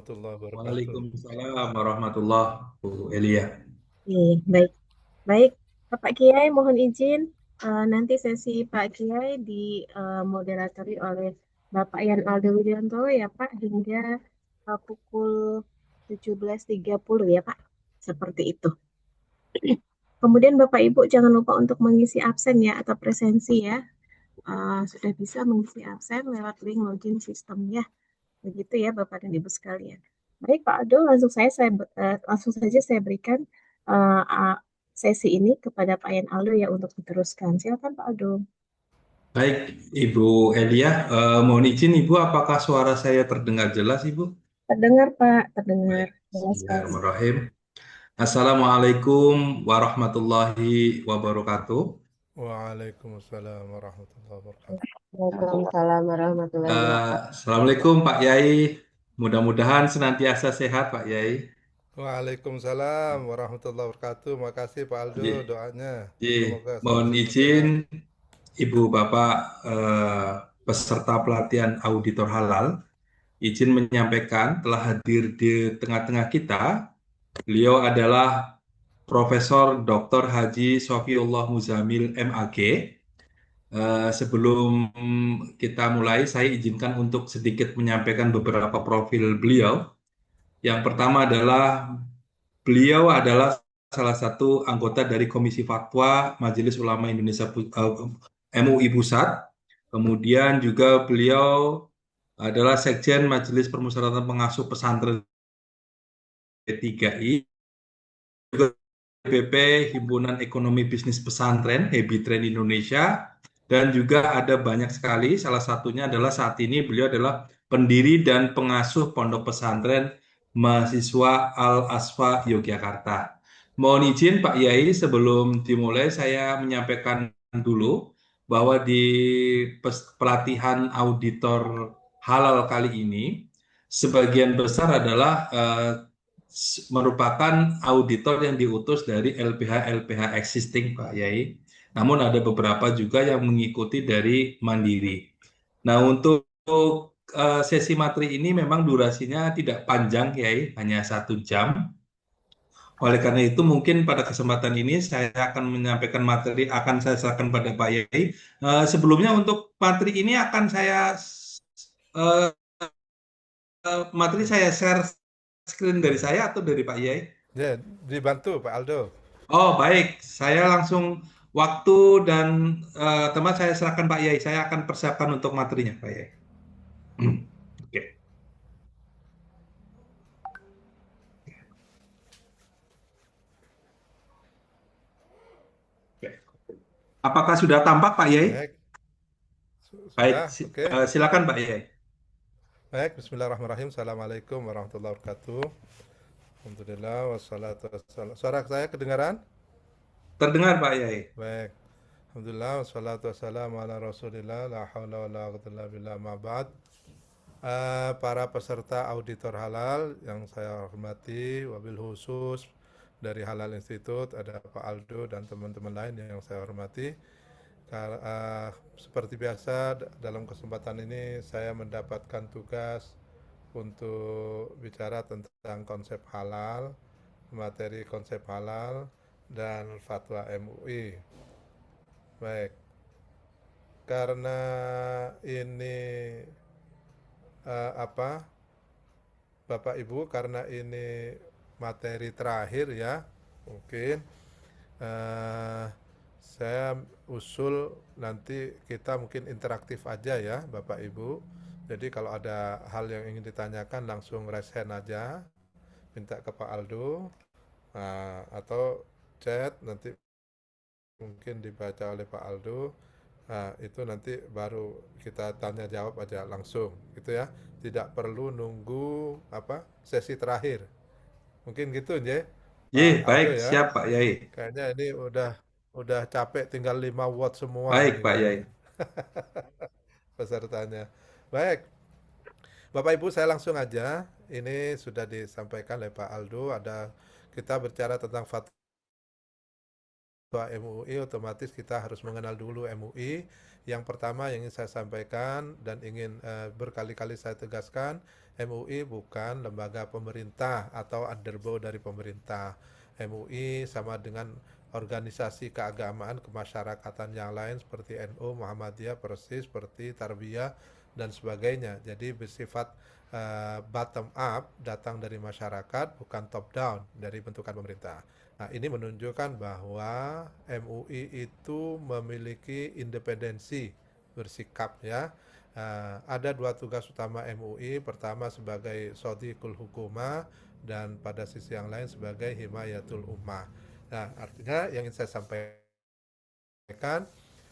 warahmatullahi wabarakatuh. Waalaikumsalam warahmatullahi wabarakatuh. Elia. Baik, baik. Pak Kiai, mohon izin nanti sesi Pak Kiai moderatori oleh Bapak Yan Aldo Widianto ya Pak hingga pukul 17.30 ya Pak. Seperti itu. Kemudian Bapak Ibu jangan lupa untuk mengisi absen ya atau presensi ya. Sudah bisa mengisi absen lewat link login sistem ya. Begitu ya Bapak dan Ibu sekalian. Baik Pak Aldo, langsung saja saya berikan uh, uh, sesi ini kepada Pak Yan Aldo ya untuk diteruskan. Silakan Pak Aldo. Baik, Ibu Elia. Mohon izin Ibu, apakah suara saya terdengar jelas, Ibu? Terdengar Pak, terdengar Baik. jelas sekali. Bismillahirrahmanirrahim. Assalamualaikum warahmatullahi wabarakatuh. Waalaikumsalam warahmatullahi wabarakatuh. Waalaikumsalam warahmatullahi wabarakatuh. Assalamualaikum Pak Yai. Mudah-mudahan senantiasa sehat Pak Yai. Waalaikumsalam warahmatullahi wabarakatuh. Makasih Pak Aldo Ye, doanya. ye. Semoga selalu Mohon izin sehat. Ibu Bapak peserta pelatihan auditor halal, izin menyampaikan telah hadir di tengah-tengah kita. Beliau adalah Profesor Dr. Haji Sofiullah Muzamil MAG. Sebelum kita mulai, saya izinkan untuk sedikit menyampaikan beberapa profil beliau. Yang pertama adalah beliau adalah salah satu anggota dari Komisi Fatwa Majelis Ulama Indonesia MUI Pusat. Kemudian juga beliau adalah Sekjen Majelis Permusyawaratan Pengasuh Pesantren P3I, juga BP Himpunan Ekonomi Bisnis Pesantren Hebitren Indonesia, dan juga ada banyak sekali. Salah satunya adalah saat ini beliau adalah pendiri dan pengasuh Pondok Pesantren Mahasiswa Al-Asfa Yogyakarta. Mohon izin Pak Yai, sebelum dimulai saya menyampaikan dulu bahwa di pelatihan auditor halal kali ini sebagian besar adalah merupakan auditor yang diutus dari LPH-LPH existing Pak Yai. Namun ada beberapa juga yang mengikuti dari Mandiri. Nah, untuk sesi materi ini memang durasinya tidak panjang, Yai, hanya 1 jam. Oleh karena itu, mungkin pada kesempatan ini saya akan menyampaikan materi, akan saya serahkan pada Pak Yai. Sebelumnya untuk materi ini akan saya eh, materi saya share screen dari Ya, saya atau dari Pak Yai. ya, dibantu Pak Aldo. Oh, baik. Saya langsung waktu dan teman saya serahkan Pak Yai. Saya akan persiapkan untuk materinya, Pak Yai. Oke. Oke. Apakah sudah tampak, Pak Yai? Baik, Baik, sudah, oke. silakan Pak Yai. Baik, Bismillahirrahmanirrahim. Assalamualaikum warahmatullahi wabarakatuh. Alhamdulillah, wassalatu wassalam. Suara saya kedengaran? Terdengar, Pak Yai. Baik. Alhamdulillah, wassalatu wassalamu ala rasulillah, la hawla wa la quwwata illa billah ma ba'd. Para peserta auditor halal yang saya hormati, wabil khusus dari Halal Institute, ada Pak Aldo dan teman-teman lain yang saya hormati. Seperti biasa, dalam kesempatan ini saya mendapatkan tugas untuk bicara tentang konsep halal, materi konsep halal, dan fatwa MUI. Baik, karena ini apa Bapak Ibu, karena ini materi terakhir ya, mungkin eh, saya usul nanti kita mungkin interaktif aja ya Bapak Ibu. Jadi kalau ada hal yang ingin ditanyakan langsung raise hand aja, minta ke Pak Aldo, atau chat nanti mungkin dibaca oleh Pak Aldo. Nah, itu nanti baru kita tanya jawab aja langsung gitu ya. Tidak perlu nunggu apa sesi terakhir. Mungkin gitu ya, Ye, Pak baik, Aldo ya. siap Pak Yai. Kayaknya ini udah capek tinggal 5 watt semua Baik, ini Pak kayaknya Yai. pesertanya. Baik, Bapak Ibu saya langsung aja. Ini sudah disampaikan oleh Pak Aldo, ada kita bicara tentang fatwa MUI, otomatis kita harus mengenal dulu MUI. Yang pertama yang ingin saya sampaikan dan ingin berkali-kali saya tegaskan, MUI bukan lembaga pemerintah atau underbow dari pemerintah. MUI sama dengan organisasi keagamaan kemasyarakatan yang lain seperti NU, Muhammadiyah, persis seperti Tarbiyah dan sebagainya. Jadi bersifat bottom up, datang dari masyarakat, bukan top down dari bentukan pemerintah. Nah, ini menunjukkan bahwa MUI itu memiliki independensi bersikap ya. Ada dua tugas utama MUI, pertama sebagai Shodiqul Hukumah dan pada sisi yang lain sebagai Himayatul Ummah. Nah, artinya yang ingin saya sampaikan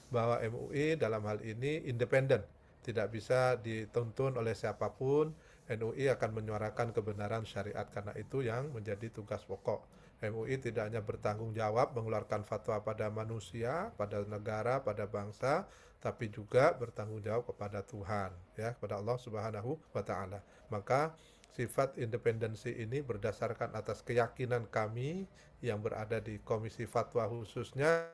bahwa MUI dalam hal ini independen, tidak bisa dituntun oleh siapapun. MUI akan menyuarakan kebenaran syariat, karena itu yang menjadi tugas pokok. MUI tidak hanya bertanggung jawab mengeluarkan fatwa pada manusia, pada negara, pada bangsa, tapi juga bertanggung jawab kepada Tuhan, ya, kepada Allah Subhanahu wa Ta'ala. Maka sifat independensi ini berdasarkan atas keyakinan kami yang berada di Komisi Fatwa khususnya,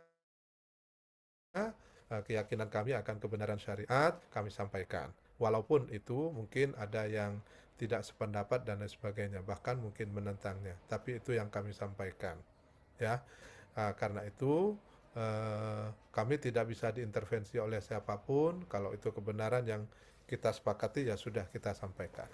keyakinan kami akan kebenaran syariat kami sampaikan. Walaupun itu mungkin ada yang tidak sependapat dan lain sebagainya, bahkan mungkin menentangnya, tapi itu yang kami sampaikan, ya. Karena itu kami tidak bisa diintervensi oleh siapapun. Kalau itu kebenaran yang kita sepakati, ya sudah kita sampaikan.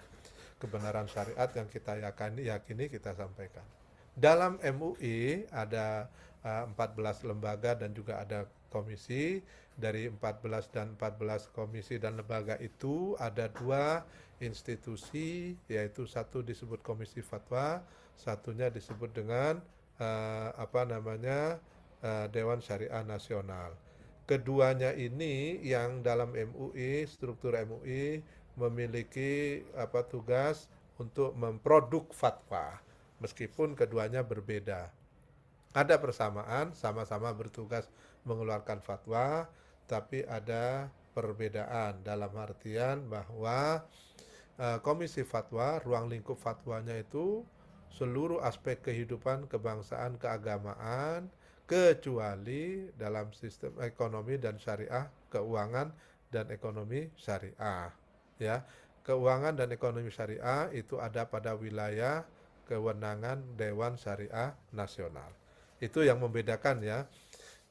Kebenaran syariat yang kita yakini kita sampaikan. Dalam MUI ada 14 lembaga dan juga ada komisi. Dari 14 dan 14 komisi dan lembaga itu ada dua institusi, yaitu satu disebut Komisi Fatwa, satunya disebut dengan Dewan Syariah Nasional. Keduanya ini yang dalam MUI, struktur MUI memiliki tugas untuk memproduk fatwa, meskipun keduanya berbeda. Ada persamaan, sama-sama bertugas mengeluarkan fatwa, tapi ada perbedaan dalam artian bahwa Komisi Fatwa, ruang lingkup fatwanya itu seluruh aspek kehidupan kebangsaan, keagamaan, kecuali dalam sistem ekonomi dan syariah, keuangan dan ekonomi syariah, ya. Keuangan dan ekonomi syariah itu ada pada wilayah kewenangan Dewan Syariah Nasional. Itu yang membedakan, ya.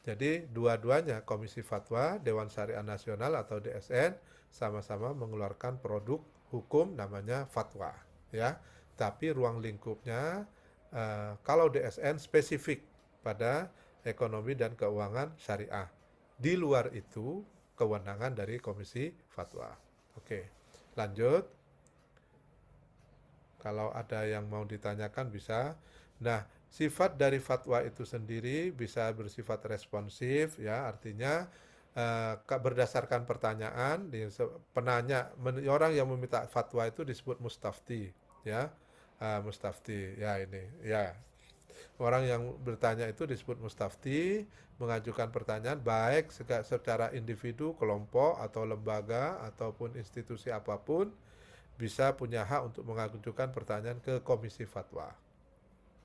Jadi dua-duanya, Komisi Fatwa, Dewan Syariah Nasional atau DSN, sama-sama mengeluarkan produk hukum namanya fatwa, ya. Tapi ruang lingkupnya kalau DSN spesifik pada ekonomi dan keuangan syariah. Di luar itu kewenangan dari Komisi Fatwa. Oke, lanjut. Kalau ada yang mau ditanyakan bisa. Nah, sifat dari fatwa itu sendiri bisa bersifat responsif, ya, artinya berdasarkan pertanyaan, penanya, orang yang meminta fatwa itu disebut mustafti, ya. Mustafti, ya, ini, ya. Orang yang bertanya itu disebut mustafti, mengajukan pertanyaan baik secara individu, kelompok, atau lembaga, ataupun institusi apapun, bisa punya hak untuk mengajukan pertanyaan ke Komisi Fatwa,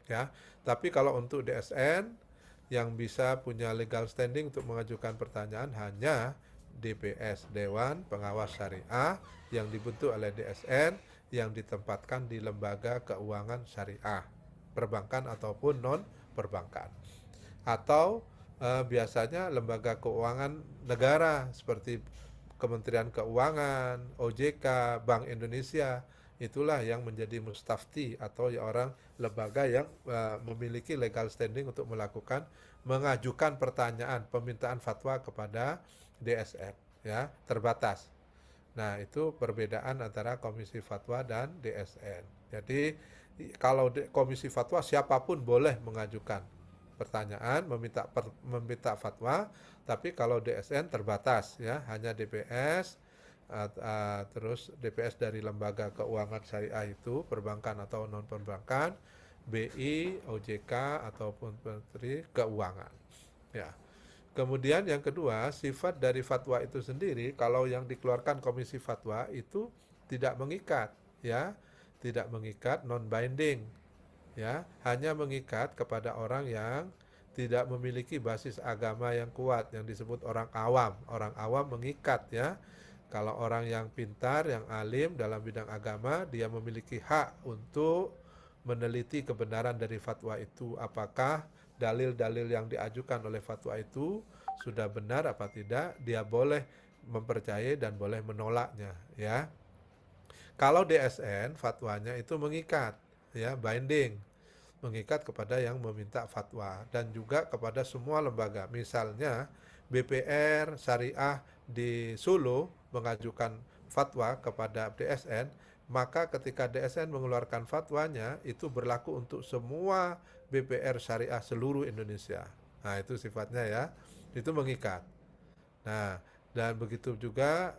ya. Tapi kalau untuk DSN yang bisa punya legal standing untuk mengajukan pertanyaan hanya DPS, Dewan Pengawas Syariah, yang dibentuk oleh DSN, yang ditempatkan di lembaga keuangan syariah, perbankan ataupun non perbankan, atau biasanya lembaga keuangan negara seperti Kementerian Keuangan, OJK, Bank Indonesia. Itulah yang menjadi mustafti atau orang lembaga yang memiliki legal standing untuk mengajukan pertanyaan permintaan fatwa kepada DSN, ya, terbatas. Nah, itu perbedaan antara Komisi Fatwa dan DSN. Jadi kalau Komisi Fatwa siapapun boleh mengajukan pertanyaan, meminta fatwa, tapi kalau DSN terbatas, ya, hanya DPS, terus DPS dari lembaga keuangan syariah itu, perbankan atau non perbankan, BI, OJK ataupun Menteri Keuangan, ya. Kemudian yang kedua, sifat dari fatwa itu sendiri, kalau yang dikeluarkan Komisi Fatwa itu tidak mengikat, ya, tidak mengikat, non binding, ya, hanya mengikat kepada orang yang tidak memiliki basis agama yang kuat, yang disebut orang awam. Orang awam mengikat ya. Kalau orang yang pintar, yang alim dalam bidang agama, dia memiliki hak untuk meneliti kebenaran dari fatwa itu. Apakah dalil-dalil yang diajukan oleh fatwa itu sudah benar apa tidak, dia boleh mempercayai dan boleh menolaknya ya. Kalau DSN fatwanya itu mengikat ya, binding, mengikat kepada yang meminta fatwa dan juga kepada semua lembaga. Misalnya BPR Syariah di Solo mengajukan fatwa kepada DSN, maka ketika DSN mengeluarkan fatwanya itu berlaku untuk semua BPR Syariah seluruh Indonesia. Nah, itu sifatnya ya. Itu mengikat. Nah, dan begitu juga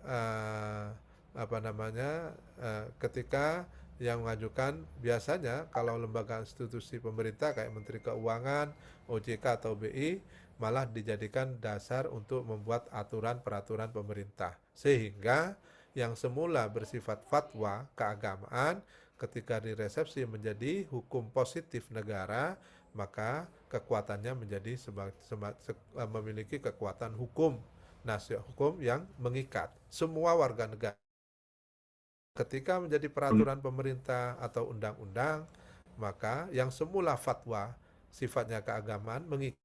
ketika yang mengajukan biasanya kalau lembaga institusi pemerintah kayak Menteri Keuangan, OJK atau BI malah dijadikan dasar untuk membuat aturan peraturan pemerintah. Sehingga yang semula bersifat fatwa keagamaan ketika diresepsi menjadi hukum positif negara, maka kekuatannya menjadi memiliki kekuatan hukum, nasihat hukum yang mengikat semua warga negara. Ketika menjadi peraturan pemerintah atau undang-undang, maka yang semula fatwa sifatnya keagamaan mengikat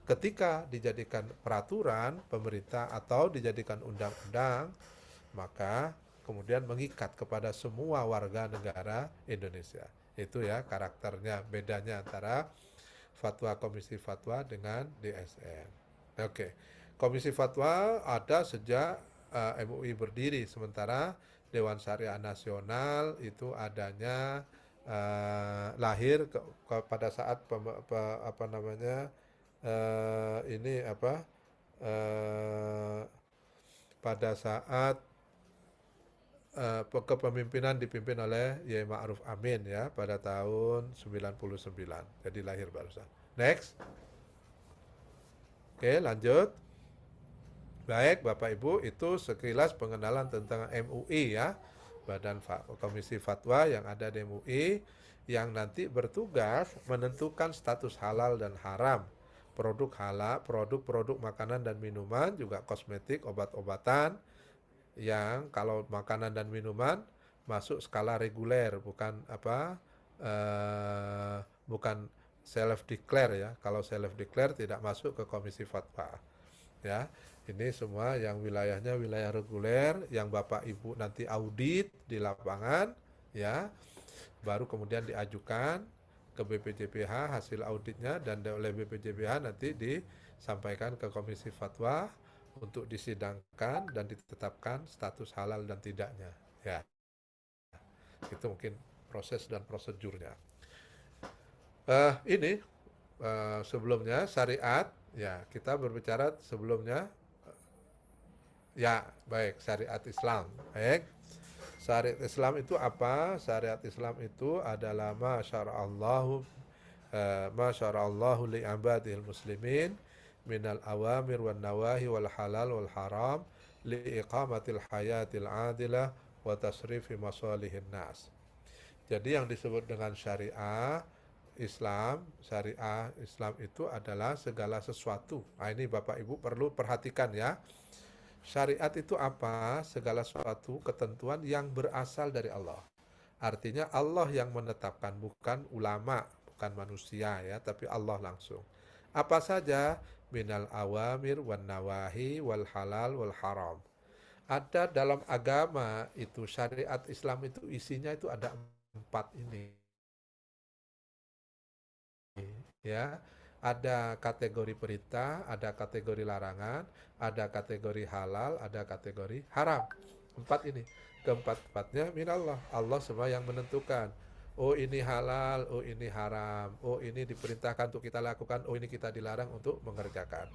ketika dijadikan peraturan pemerintah atau dijadikan undang-undang, maka kemudian mengikat kepada semua warga negara Indonesia. Itu ya karakternya, bedanya antara fatwa komisi fatwa dengan DSN. Oke. Komisi fatwa ada sejak MUI berdiri, sementara Dewan Syariah Nasional itu adanya lahir pada saat pada saat kepemimpinan dipimpin oleh Yai Ma'ruf Amin ya pada tahun 99. Jadi lahir barusan. Next. Oke, lanjut. Baik, Bapak Ibu, itu sekilas pengenalan tentang MUI ya. Badan Komisi Fatwa yang ada di MUI yang nanti bertugas menentukan status halal dan haram. Produk halal, produk-produk makanan dan minuman, juga kosmetik, obat-obatan, yang kalau makanan dan minuman masuk skala reguler, bukan self declare ya. Kalau self declare tidak masuk ke komisi fatwa ya. Ini semua yang wilayahnya wilayah reguler yang Bapak Ibu nanti audit di lapangan ya, baru kemudian diajukan ke BPJPH hasil auditnya, dan oleh BPJPH nanti disampaikan ke komisi fatwa untuk disidangkan dan ditetapkan status halal dan tidaknya ya. Itu mungkin proses dan prosedurnya. Ini sebelumnya syariat ya, kita berbicara sebelumnya ya, baik, syariat Islam. Baik. Syariat Islam itu apa? Syariat Islam itu adalah ma syara'allahu li'ibadil muslimin minal awamir wan nawahi wal halal wal haram liiqamatil hayatil adilah wa tasrifi masalihin nas. Jadi yang disebut dengan syariah Islam itu adalah segala sesuatu. Nah, ini Bapak Ibu perlu perhatikan ya. Syariat itu apa? Segala sesuatu ketentuan yang berasal dari Allah. Artinya Allah yang menetapkan, bukan ulama, bukan manusia ya, tapi Allah langsung. Apa saja? Minal awamir wan nawahi wal halal wal haram. Ada dalam agama itu, syariat Islam itu isinya itu ada 4 ini. Ya, ada kategori perintah, ada kategori larangan, ada kategori halal, ada kategori haram. 4 ini. Keempat-empatnya minallah. Allah semua yang menentukan. Oh ini halal, oh ini haram, oh ini diperintahkan untuk kita lakukan, oh ini kita dilarang untuk mengerjakan.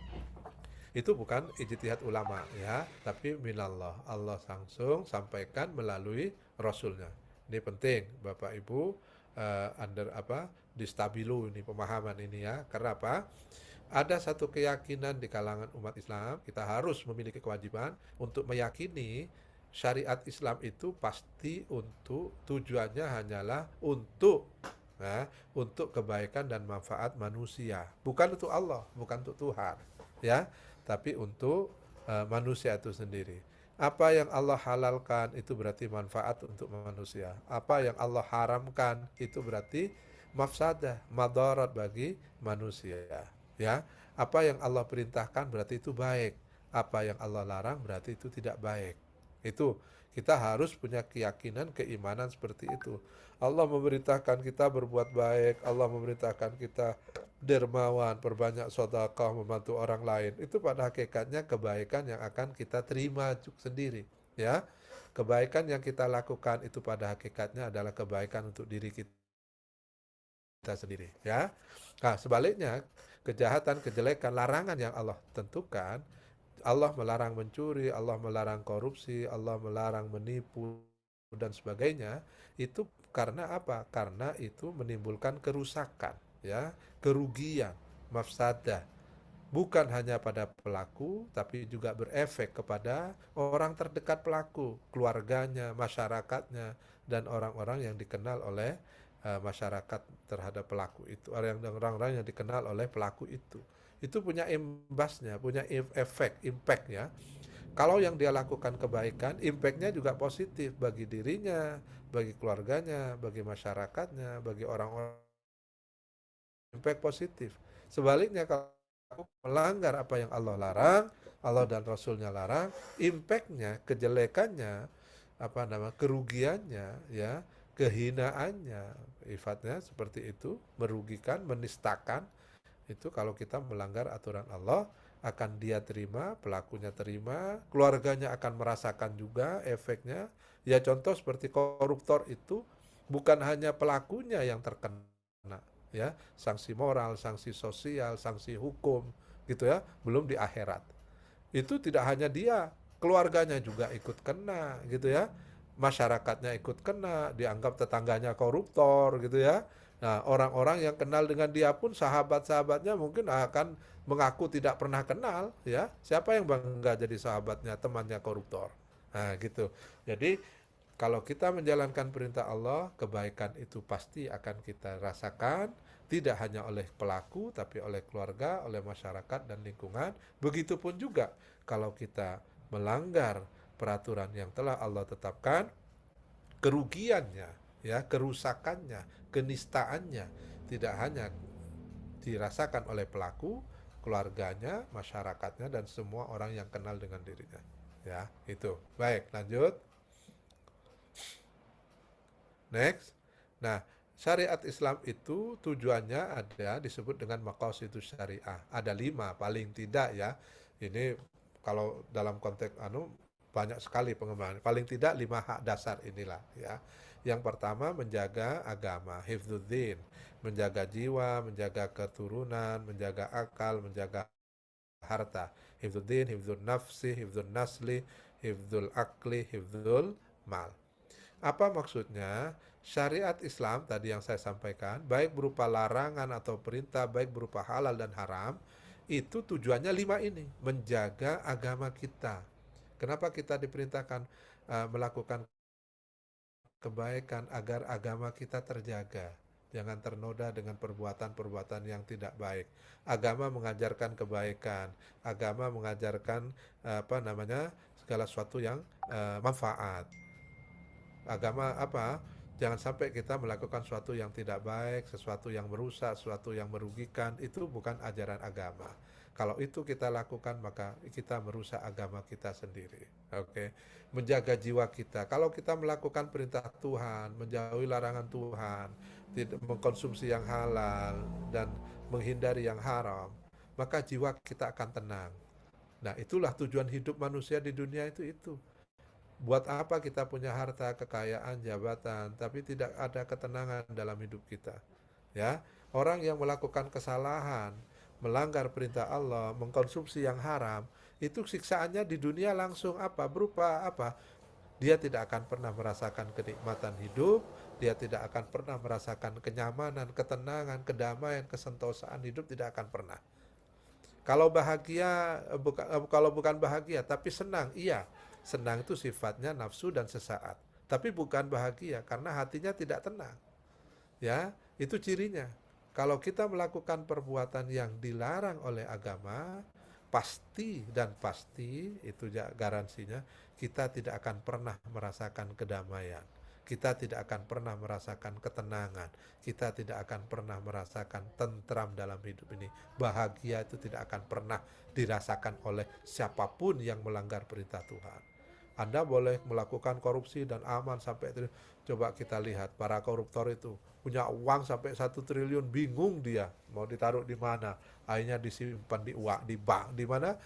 Itu bukan ijtihad ulama ya, tapi minallah. Allah langsung sampaikan melalui Rasulnya. Ini penting Bapak Ibu distabilu ini pemahaman ini ya. Karena apa? Ada satu keyakinan di kalangan umat Islam, kita harus memiliki kewajiban untuk meyakini syariat Islam itu pasti untuk tujuannya hanyalah untuk Nah, untuk kebaikan dan manfaat manusia, bukan untuk Allah, bukan untuk Tuhan, ya, tapi untuk manusia itu sendiri. Apa yang Allah halalkan itu berarti manfaat untuk manusia. Apa yang Allah haramkan itu berarti mafsadah, madarat bagi manusia, ya. Apa yang Allah perintahkan berarti itu baik. Apa yang Allah larang berarti itu tidak baik. Itu kita harus punya keyakinan, keimanan seperti itu. Allah memerintahkan kita berbuat baik, Allah memerintahkan kita dermawan, perbanyak sedekah, membantu orang lain. Itu pada hakikatnya kebaikan yang akan kita terima sendiri, ya. Kebaikan yang kita lakukan itu pada hakikatnya adalah kebaikan untuk diri kita sendiri, ya. Nah, sebaliknya, kejahatan, kejelekan, larangan yang Allah tentukan, Allah melarang mencuri, Allah melarang korupsi, Allah melarang menipu, dan sebagainya, itu karena apa? Karena itu menimbulkan kerusakan, ya, kerugian, mafsadah. Bukan hanya pada pelaku, tapi juga berefek kepada orang terdekat pelaku, keluarganya, masyarakatnya, dan orang-orang yang dikenal oleh masyarakat terhadap pelaku itu, orang-orang yang dikenal oleh pelaku itu punya imbasnya, punya efek, impact, ya. Kalau yang dia lakukan kebaikan, impactnya juga positif bagi dirinya, bagi keluarganya, bagi masyarakatnya, bagi orang-orang, impact positif. Sebaliknya, kalau melanggar apa yang Allah larang, Allah dan Rasulnya larang, impactnya, kejelekannya, kerugiannya, ya, kehinaannya, sifatnya seperti itu, merugikan, menistakan. Itu kalau kita melanggar aturan Allah, akan dia terima, pelakunya terima, keluarganya akan merasakan juga efeknya. Ya, contoh seperti koruptor itu bukan hanya pelakunya yang terkena, ya, sanksi moral, sanksi sosial, sanksi hukum, gitu ya, belum di akhirat. Itu tidak hanya dia, keluarganya juga ikut kena, gitu ya. Masyarakatnya ikut kena, dianggap tetangganya koruptor, gitu ya. Nah, orang-orang yang kenal dengan dia pun, sahabat-sahabatnya mungkin akan mengaku tidak pernah kenal, ya. Siapa yang bangga jadi sahabatnya, temannya koruptor? Nah, gitu. Jadi, kalau kita menjalankan perintah Allah, kebaikan itu pasti akan kita rasakan, tidak hanya oleh pelaku, tapi oleh keluarga, oleh masyarakat dan lingkungan. Begitupun juga kalau kita melanggar peraturan yang telah Allah tetapkan, kerugiannya, ya, kerusakannya, kenistaannya tidak hanya dirasakan oleh pelaku, keluarganya, masyarakatnya, dan semua orang yang kenal dengan dirinya. Ya, itu. Baik, lanjut. Next. Nah, syariat Islam itu tujuannya ada disebut dengan maqasidus syariah. Ada 5 paling tidak, ya. Ini kalau dalam konteks banyak sekali pengembangan. Paling tidak 5 hak dasar inilah, ya. Yang pertama, menjaga agama, hifdzuddin, menjaga jiwa, menjaga keturunan, menjaga akal, menjaga harta. Hifdzuddin, hifdzun nafsi, hifdzun nasli, hifdzul akli, hifdzul mal. Apa maksudnya? Syariat Islam tadi yang saya sampaikan, baik berupa larangan atau perintah, baik berupa halal dan haram, itu tujuannya 5 ini, menjaga agama kita. Kenapa kita diperintahkan melakukan kebaikan? Agar agama kita terjaga, jangan ternoda dengan perbuatan-perbuatan yang tidak baik. Agama mengajarkan kebaikan, agama mengajarkan segala sesuatu yang manfaat. Agama jangan sampai kita melakukan sesuatu yang tidak baik, sesuatu yang merusak, sesuatu yang merugikan. Itu bukan ajaran agama. Kalau itu kita lakukan, maka kita merusak agama kita sendiri. Oke. Menjaga jiwa kita. Kalau kita melakukan perintah Tuhan, menjauhi larangan Tuhan, tidak mengkonsumsi yang halal dan menghindari yang haram, maka jiwa kita akan tenang. Nah, itulah tujuan hidup manusia di dunia itu. Buat apa kita punya harta, kekayaan, jabatan, tapi tidak ada ketenangan dalam hidup kita? Ya, orang yang melakukan kesalahan, melanggar perintah Allah, mengkonsumsi yang haram, itu siksaannya di dunia langsung berupa apa? Dia tidak akan pernah merasakan kenikmatan hidup, dia tidak akan pernah merasakan kenyamanan, ketenangan, kedamaian, kesentosaan hidup, tidak akan pernah. Kalau bahagia, kalau bukan bahagia, tapi senang, iya. Senang itu sifatnya nafsu dan sesaat. Tapi bukan bahagia, karena hatinya tidak tenang. Ya, Itu cirinya. Kalau kita melakukan perbuatan yang dilarang oleh agama, pasti dan pasti itu garansinya kita tidak akan pernah merasakan kedamaian. Kita tidak akan pernah merasakan ketenangan. Kita tidak akan pernah merasakan tentram dalam hidup ini. Bahagia itu tidak akan pernah dirasakan oleh siapapun yang melanggar perintah Tuhan. Anda boleh melakukan korupsi dan aman sampai itu. Coba kita lihat para koruptor itu punya uang sampai 1 triliun, bingung dia mau ditaruh di mana. Akhirnya disimpan di uang, di bank, di mana?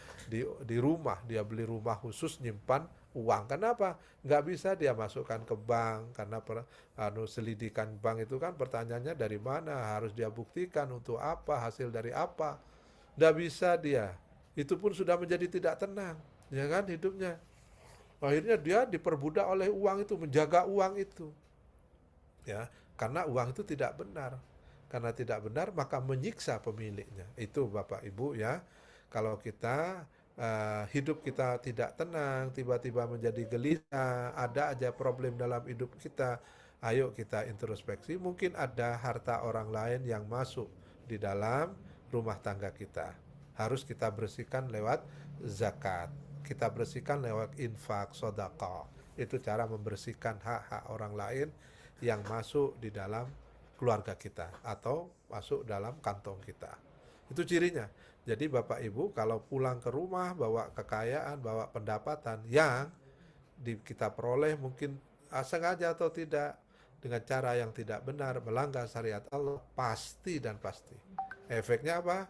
Di rumah. Dia beli rumah khusus nyimpan uang. Kenapa? Nggak bisa dia masukkan ke bank karena selidikan bank itu kan pertanyaannya dari mana, harus dia buktikan untuk apa, hasil dari apa. Nggak bisa dia. Itu pun sudah menjadi tidak tenang, ya kan hidupnya. Akhirnya dia diperbudak oleh uang itu, menjaga uang itu. Ya, karena uang itu tidak benar. Karena tidak benar maka menyiksa pemiliknya. Itu Bapak Ibu ya. Kalau kita hidup kita tidak tenang, tiba-tiba menjadi gelisah, ada aja problem dalam hidup kita. Ayo kita introspeksi, mungkin ada harta orang lain yang masuk di dalam rumah tangga kita. Harus kita bersihkan lewat zakat. Kita bersihkan lewat infak, sedekah. Itu cara membersihkan hak-hak orang lain yang masuk di dalam keluarga kita atau masuk dalam kantong kita. Itu cirinya. Jadi Bapak Ibu kalau pulang ke rumah bawa kekayaan, bawa pendapatan yang kita peroleh mungkin sengaja atau tidak dengan cara yang tidak benar, melanggar syariat Allah, pasti dan pasti. Efeknya apa?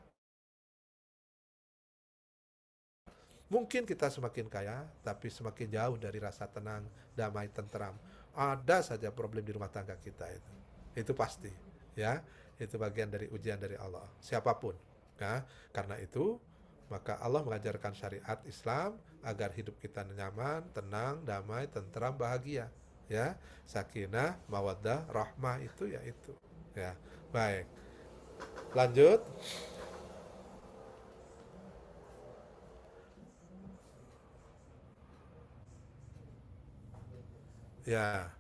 Mungkin kita semakin kaya, tapi semakin jauh dari rasa tenang, damai, tentram. Ada saja problem di rumah tangga kita itu. Itu pasti, ya. Itu bagian dari ujian dari Allah, siapapun. Ya. Karena itu, maka Allah mengajarkan syariat Islam agar hidup kita nyaman, tenang, damai, tentram, bahagia. Ya, sakinah, mawaddah, rahmah itu ya itu. Ya, baik. Lanjut. Ya,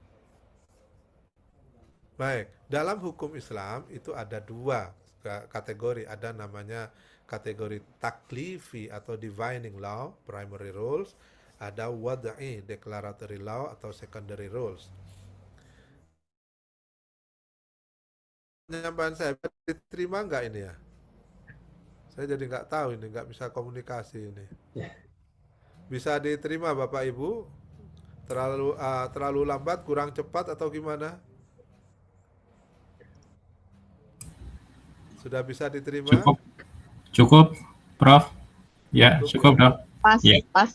baik. Dalam hukum Islam itu ada dua kategori. Ada namanya kategori taklifi atau divining law, primary rules. Ada wad'i, declaratory law atau secondary rules. Penyampaian saya diterima nggak ini ya? Saya jadi nggak tahu ini, nggak bisa komunikasi ini. Bisa diterima Bapak Ibu? Terlalu lambat, kurang cepat atau gimana? Sudah bisa diterima? Cukup, cukup, Prof. Ya, cukup, ya? Prof. Pas, Ya. pas.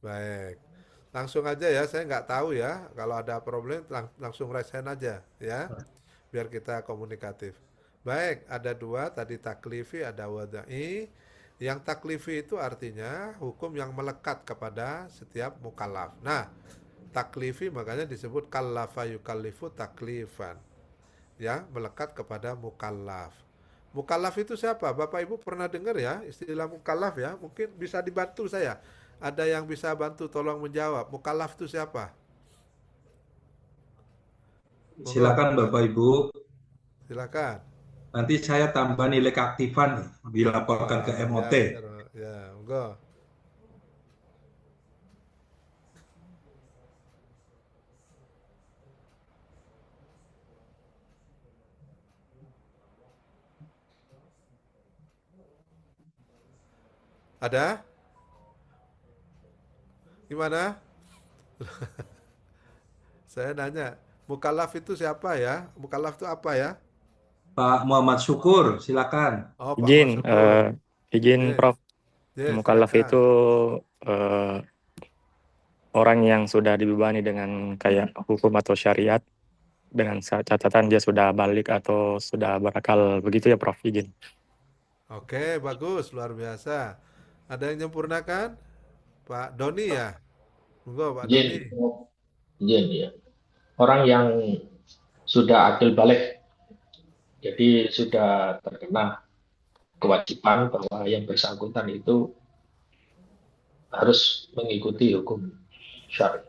Baik. Langsung aja ya, saya nggak tahu ya. Kalau ada problem langsung raise hand aja ya. Biar kita komunikatif. Baik, ada dua tadi taklifi, ada wada'i. Yang taklifi itu artinya hukum yang melekat kepada setiap mukallaf. Nah, taklifi makanya disebut kallafa yukallifu taklifan. Ya, melekat kepada mukallaf. Mukallaf itu siapa? Bapak Ibu pernah dengar ya istilah mukallaf ya? Mungkin bisa dibantu saya. Ada yang bisa bantu tolong menjawab. Mukallaf itu siapa? Silakan Bapak Ibu. Silakan. Nanti saya tambah nilai keaktifan dilaporkan ke MOT. Ya, enggak. Ada? Gimana? Saya nanya, mukallaf itu siapa ya? Mukallaf itu apa ya? Pak Muhammad Syukur, silakan. Oh, Pak Izin, Syukur. izin Yes. Prof. Yes, Mukallaf silakan. itu orang yang sudah dibebani dengan kayak hukum atau syariat dengan catatan dia sudah balik atau sudah berakal, begitu ya Prof. Izin. Oke, bagus, luar biasa. Ada yang menyempurnakan? Pak Doni ya? Monggo Pak Doni. Izin ya. Orang yang sudah akil balik, jadi sudah terkena kewajiban bahwa yang bersangkutan itu harus mengikuti hukum syari.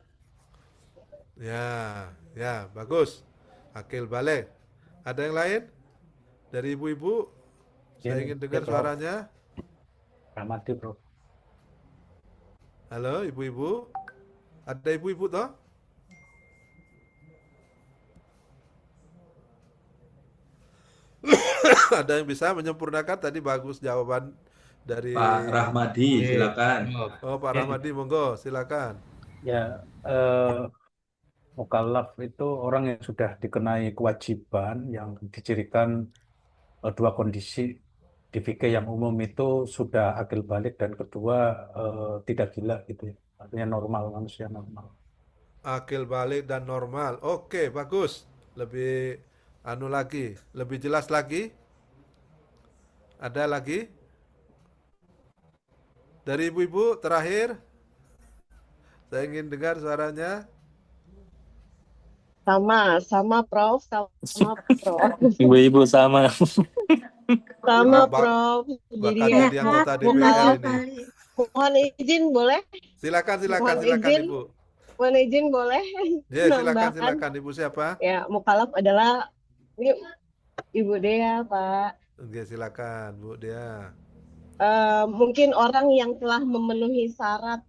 Ya, bagus. Akil balik. Ada yang lain? Dari ibu-ibu? Saya Ini, ingin dengar Prof. suaranya. Rahmati, Prof. Halo, ibu-ibu? Ada ibu-ibu toh? Ada yang bisa menyempurnakan? Tadi bagus jawaban dari Pak Rahmadi, Oke, silakan. Prof. Oh, Pak Ini, Rahmadi, monggo, silakan. ya, mukallaf itu orang yang sudah dikenai kewajiban yang dicirikan dua kondisi di fikih yang umum itu sudah akil balik dan kedua tidak gila gitu ya. Artinya normal, manusia normal. Akil balik dan normal. Oke, bagus. Lebih anu lagi, lebih jelas lagi. Ada lagi? Dari ibu-ibu terakhir, saya ingin dengar suaranya. Sama Prof, sama Prof. Ibu-ibu sama. Sama Bak- Prof. Bakal Jadi ya, jadi anggota DPR mukallaf, ini. mohon izin boleh? Silakan, Mohon silakan izin, Ibu. mohon izin boleh Ya, silakan, menambahkan. silakan. Ibu siapa? Ya, mukallaf adalah ini Ibu Dea, Pak. Oke, silakan, Bu Dea. Mungkin orang yang telah memenuhi syarat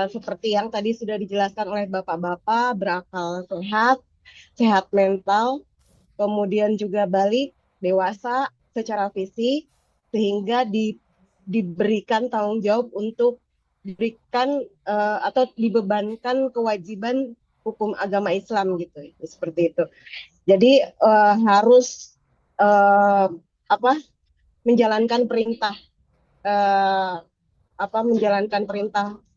seperti yang tadi sudah dijelaskan oleh bapak-bapak, berakal sehat, sehat mental, kemudian juga balik, dewasa secara fisik, sehingga diberikan tanggung jawab untuk diberikan atau dibebankan kewajiban hukum agama Islam gitu, seperti itu. Jadi harus apa menjalankan perintah menjalankan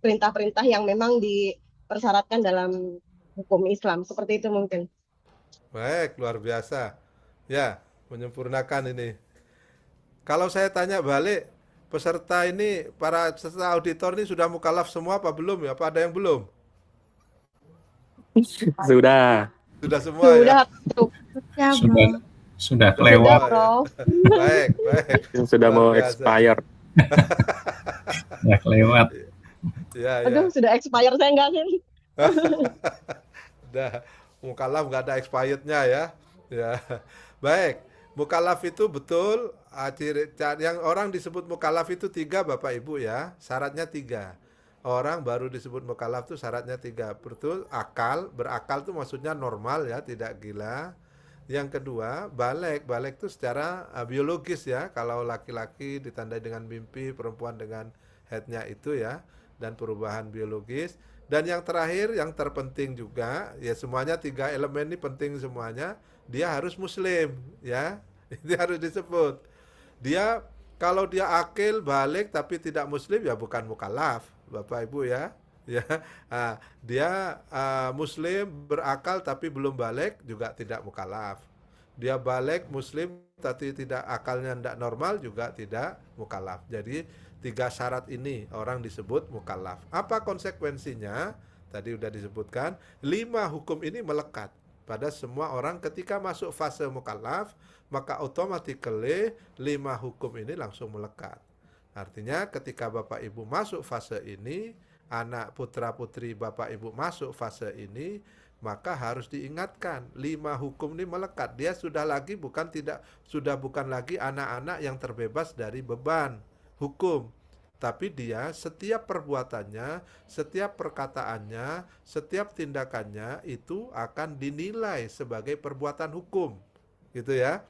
perintah-perintah yang memang dipersyaratkan dalam hukum Islam. Seperti itu mungkin. Baik, luar biasa. Ya, menyempurnakan ini. Kalau saya tanya balik, peserta ini, para peserta auditor ini sudah mukallaf semua apa belum ya? Apa ada yang belum? Sudah. Sudah semua ya? Sudah, tuh. Ya, Sudah Bro. sudah Sudah kelewat, Sudah, semua ya? Prof. Baik, baik. Sudah Luar mau biasa. expire. sudah kelewat. Ya, ya. Aduh, sudah expire saya enggak nih. Udah, mukallaf nggak ada expirednya ya. Ya, baik. Mukallaf itu betul. Yang orang disebut mukallaf itu 3 Bapak Ibu ya. Syaratnya 3. Orang baru disebut mukallaf itu syaratnya 3. Betul, akal. Berakal itu maksudnya normal ya, tidak gila. Yang kedua, balik. Balik itu secara biologis ya. Kalau laki-laki ditandai dengan mimpi, perempuan dengan headnya itu ya. Dan perubahan biologis. Dan yang terakhir, yang terpenting juga, ya semuanya 3 elemen ini penting semuanya. Dia harus muslim ya. Itu harus disebut. Dia, kalau dia akil, balik, tapi tidak muslim, ya bukan mukallaf. Bapak Ibu ya. Ya, dia muslim berakal tapi belum balik juga tidak mukallaf. Dia balik muslim tapi tidak akalnya tidak normal juga tidak mukallaf. Jadi 3 syarat ini orang disebut mukallaf. Apa konsekuensinya? Tadi sudah disebutkan 5 hukum ini melekat pada semua orang ketika masuk fase mukallaf, maka automatically 5 hukum ini langsung melekat. Artinya ketika Bapak Ibu masuk fase ini, anak putra putri Bapak Ibu masuk fase ini, maka harus diingatkan 5 hukum ini melekat. Dia sudah bukan lagi anak-anak yang terbebas dari beban hukum. Tapi dia setiap perbuatannya, setiap perkataannya, setiap tindakannya itu akan dinilai sebagai perbuatan hukum. Gitu ya.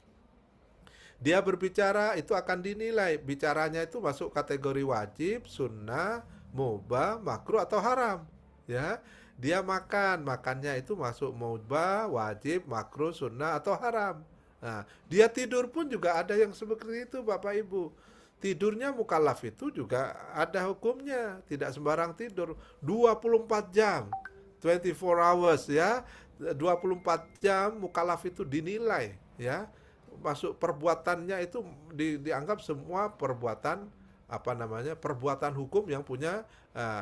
Dia berbicara itu akan dinilai. Bicaranya itu masuk kategori wajib, sunnah, mubah, makruh atau haram. Ya, dia makannya itu masuk mubah, wajib, makruh, sunnah atau haram. Nah, dia tidur pun juga ada yang seperti itu Bapak Ibu. Tidurnya mukallaf itu juga ada hukumnya, tidak sembarang tidur. 24 jam, 24 hours ya. 24 jam mukallaf itu dinilai ya. Masuk perbuatannya itu dianggap semua perbuatan perbuatan hukum yang punya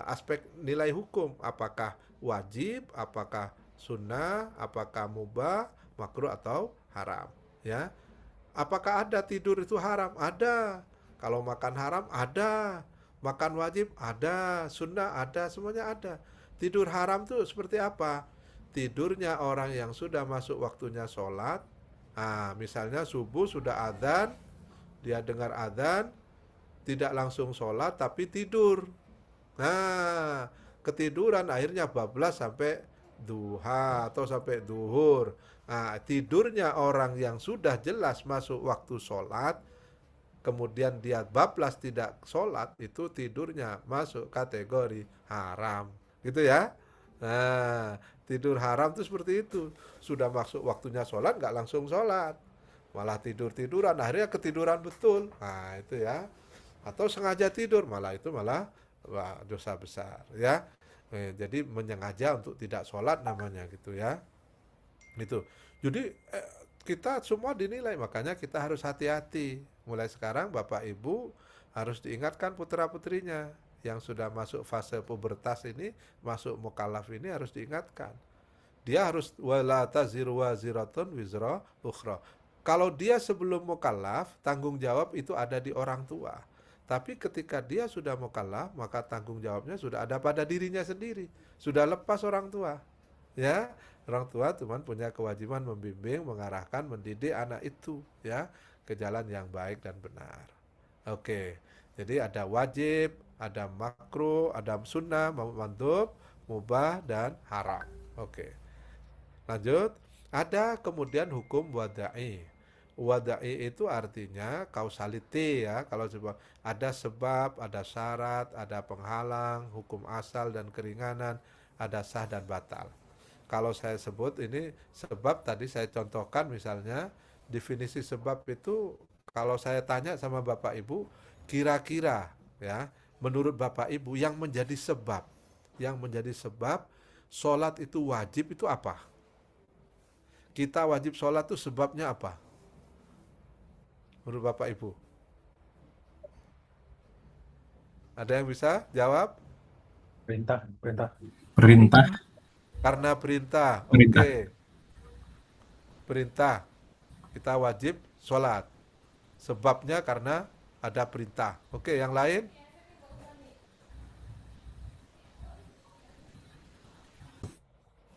aspek nilai hukum, apakah wajib, apakah sunnah, apakah mubah, makruh atau haram ya. Apakah ada tidur itu haram? Ada. Kalau makan haram ada, makan wajib ada, sunnah ada, semuanya ada. Tidur haram itu seperti apa? Tidurnya orang yang sudah masuk waktunya sholat Misalnya subuh sudah adzan, dia dengar adzan, tidak langsung sholat tapi tidur. Nah, ketiduran akhirnya bablas sampai duha atau sampai duhur. Tidurnya orang yang sudah jelas masuk waktu sholat, kemudian dia bablas tidak sholat, itu tidurnya masuk kategori haram. Gitu ya. Nah, tidur haram itu seperti itu. Sudah masuk waktunya sholat, nggak langsung sholat. Malah tidur-tiduran, akhirnya ketiduran betul. Itu ya. Atau sengaja tidur, malah itu malah dosa besar ya. Jadi menyengaja untuk tidak sholat namanya gitu ya. Itu. Jadi kita semua dinilai, makanya kita harus hati-hati. Mulai sekarang Bapak Ibu harus diingatkan putra-putrinya yang sudah masuk fase pubertas ini, masuk mukallaf ini harus diingatkan. Dia harus wala taziru waziratun wizra ukhra. Kalau dia sebelum mukallaf, tanggung jawab itu ada di orang tua. Tapi ketika dia sudah mukallaf, maka tanggung jawabnya sudah ada pada dirinya sendiri. Sudah lepas orang tua. Ya, orang tua cuma punya kewajiban membimbing, mengarahkan, mendidik anak itu ya ke jalan yang baik dan benar. Oke. Jadi ada wajib, ada makruh, ada sunnah, mandub, mubah dan haram. Oke. Lanjut, ada kemudian hukum wada'i. Wada'i itu artinya causality ya. Kalau ada sebab, ada syarat, ada penghalang, hukum asal dan keringanan, ada sah dan batal. Kalau saya sebut ini sebab, tadi saya contohkan misalnya definisi sebab itu, kalau saya tanya sama Bapak Ibu, kira-kira ya menurut Bapak Ibu yang menjadi sebab sholat itu wajib itu apa? Kita wajib sholat itu sebabnya apa? Menurut Bapak Ibu? Ada yang bisa jawab? Perintah. Perintah. Karena perintah. Perintah. Oke. Perintah. Kita wajib sholat. Sebabnya karena ada perintah. Oke, yang lain?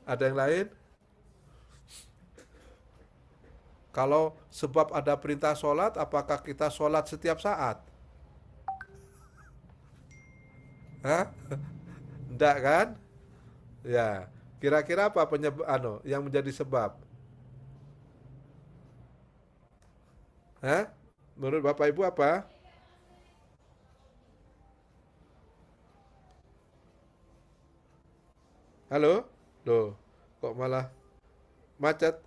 Ada yang lain? Kalau sebab ada perintah sholat, apakah kita sholat setiap saat? Enggak kan? Ya, kira-kira apa yang menjadi sebab? Menurut Bapak Ibu apa? Halo? Loh, kok malah macet?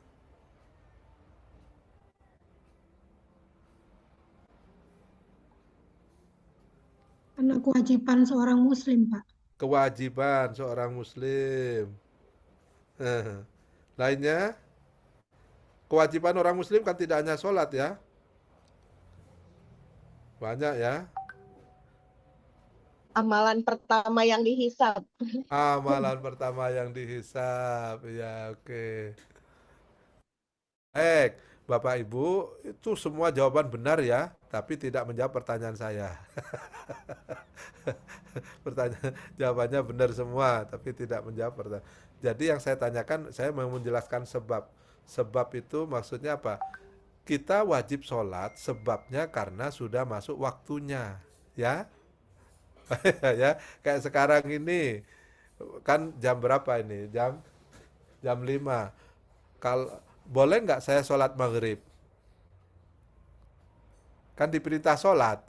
Karena kewajiban seorang muslim, Pak. Kewajiban seorang muslim. Lainnya, kewajiban orang muslim kan tidak hanya sholat ya. Banyak ya. Amalan pertama yang dihisab. Amalan pertama yang dihisab. Ya, oke. Baik, Bapak Ibu, itu semua jawaban benar ya, tapi tidak menjawab pertanyaan saya. Jawabannya benar semua, tapi tidak menjawab pertanyaan. Jadi yang saya tanyakan, saya mau menjelaskan sebab. Sebab itu maksudnya apa? Kita wajib sholat, sebabnya karena sudah masuk waktunya, ya. Ya, kayak sekarang ini kan jam berapa ini? Jam 5. Kalau boleh nggak saya sholat maghrib? Kan diperintah sholat.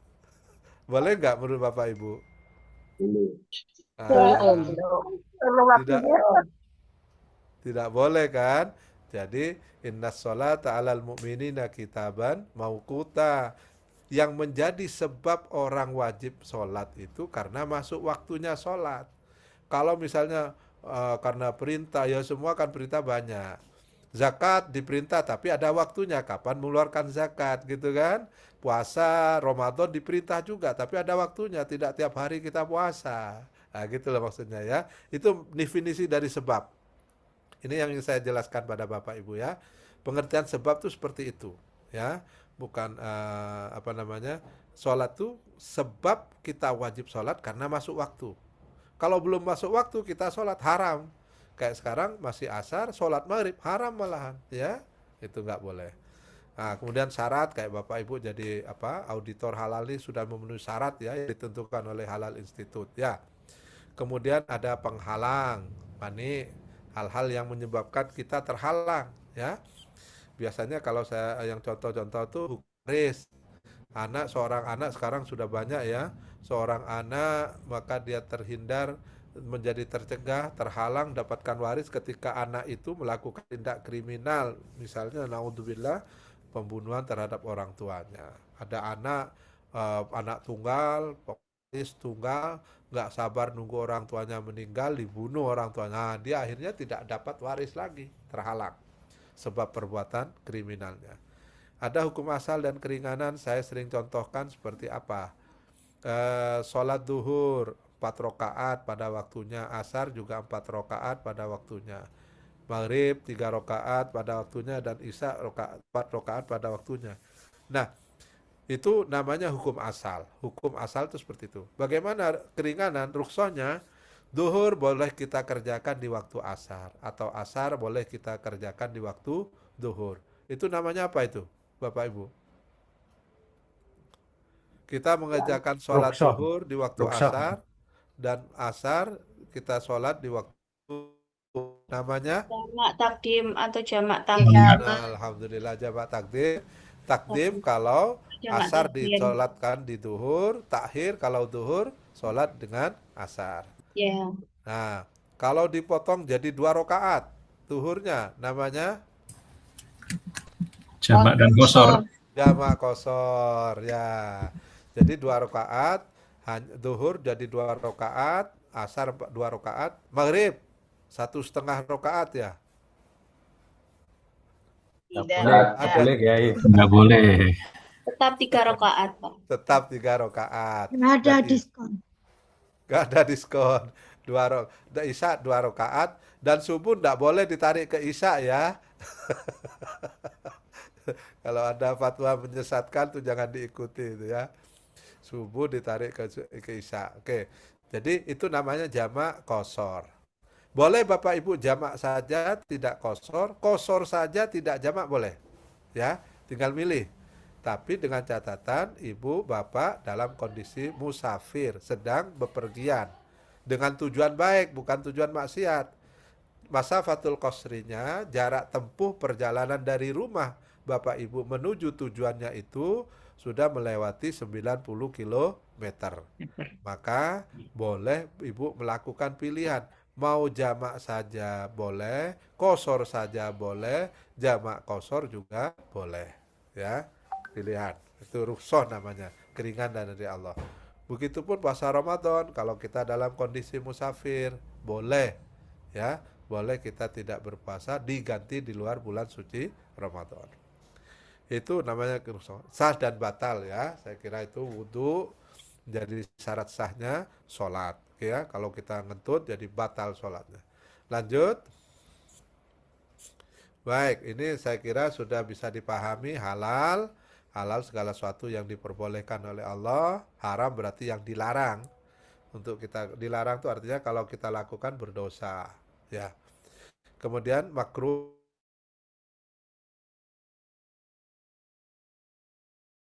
Boleh nggak menurut Bapak Ibu? Tidak boleh kan? Jadi innas sholata 'alal mu'minina kitaban mauquta. Yang menjadi sebab orang wajib sholat itu karena masuk waktunya sholat. Kalau misalnya karena perintah, ya semua kan perintah banyak. Zakat diperintah tapi ada waktunya kapan mengeluarkan zakat gitu kan. Puasa Ramadan diperintah juga tapi ada waktunya, tidak tiap hari kita puasa. Nah gitu loh maksudnya ya. Itu definisi dari sebab. Ini yang ingin saya jelaskan pada Bapak Ibu ya. Pengertian sebab itu seperti itu ya. Bukan sholat itu sebab kita wajib sholat karena masuk waktu. Kalau belum masuk waktu kita sholat haram. Kayak sekarang masih asar, sholat maghrib haram malahan ya. Itu nggak boleh. Nah, kemudian syarat kayak Bapak Ibu jadi auditor halal ini sudah memenuhi syarat ya yang ditentukan oleh Halal Institute ya. Kemudian ada penghalang, Pani, hal-hal yang menyebabkan kita terhalang ya. Biasanya kalau saya yang contoh-contoh tuh waris. Seorang anak sekarang sudah banyak ya. Seorang anak maka dia terhindar menjadi tercegah, terhalang dapatkan waris ketika anak itu melakukan tindak kriminal, misalnya naudzubillah pembunuhan terhadap orang tuanya. Ada anak tunggal, waris tunggal, nggak sabar nunggu orang tuanya meninggal, dibunuh orang tuanya. Nah, dia akhirnya tidak dapat waris lagi, terhalang sebab perbuatan kriminalnya. Ada hukum asal dan keringanan, saya sering contohkan seperti apa? Sholat duhur 4 rakaat pada waktunya, asar juga 4 rakaat pada waktunya, maghrib 3 rakaat pada waktunya, dan isya 4 rakaat pada waktunya. Nah, itu namanya hukum asal. Hukum asal itu seperti itu. Bagaimana keringanan, rukhsahnya? Duhur boleh kita kerjakan di waktu asar, atau asar boleh kita kerjakan di waktu duhur. Itu namanya apa itu, Bapak Ibu? Kita mengerjakan sholat Rukhsah. duhur di waktu Rukhsah. asar, dan asar kita sholat di waktu namanya Jamak takdim atau jamak Ya, takdim. alhamdulillah jamak takdim kalau Jamak asar takdim. disolatkan di duhur, takhir kalau duhur sholat dengan asar. Ya. Nah, kalau dipotong jadi 2 rakaat duhurnya namanya Jamak dan qashar. jamak qashar ya. Jadi 2 rakaat, duhur jadi 2 rakaat, asar 2 rakaat, maghrib 1,5 rakaat ya. Nggak boleh, Kiai. Nggak boleh. Tetap 3 rakaat, Pak. Tetap 3 rakaat. Nggak ada Jadi, diskon. nggak ada diskon. Isya 2 rakaat, dan subuh nggak boleh ditarik ke isya ya. Kalau ada fatwa menyesatkan tuh jangan diikuti itu ya. Subuh ditarik ke isya. Oke. Jadi itu namanya jamak qashar. Boleh Bapak Ibu jamak saja tidak qashar, qashar saja tidak jamak boleh. Ya, tinggal milih. Tapi dengan catatan Ibu Bapak dalam kondisi musafir, sedang bepergian dengan tujuan baik, bukan tujuan maksiat. Masafatul qasrinya jarak tempuh perjalanan dari rumah Bapak Ibu menuju tujuannya itu sudah melewati 90 km. Maka boleh Ibu melakukan pilihan. Mau jamak saja boleh, qashar saja boleh, jamak qashar juga boleh. Ya, pilihan. Itu rukhsah namanya, keringanan dari Allah. Begitupun puasa Ramadan, kalau kita dalam kondisi musafir, boleh. Ya, boleh kita tidak berpuasa, diganti di luar bulan suci Ramadan. Itu namanya sah dan batal ya. Saya kira itu wudhu jadi syarat sahnya sholat ya. Kalau kita ngentut jadi batal sholatnya. Lanjut. Baik, ini saya kira sudah bisa dipahami halal. Halal segala sesuatu yang diperbolehkan oleh Allah, haram berarti yang dilarang. Untuk kita dilarang itu artinya kalau kita lakukan berdosa ya. Kemudian makruh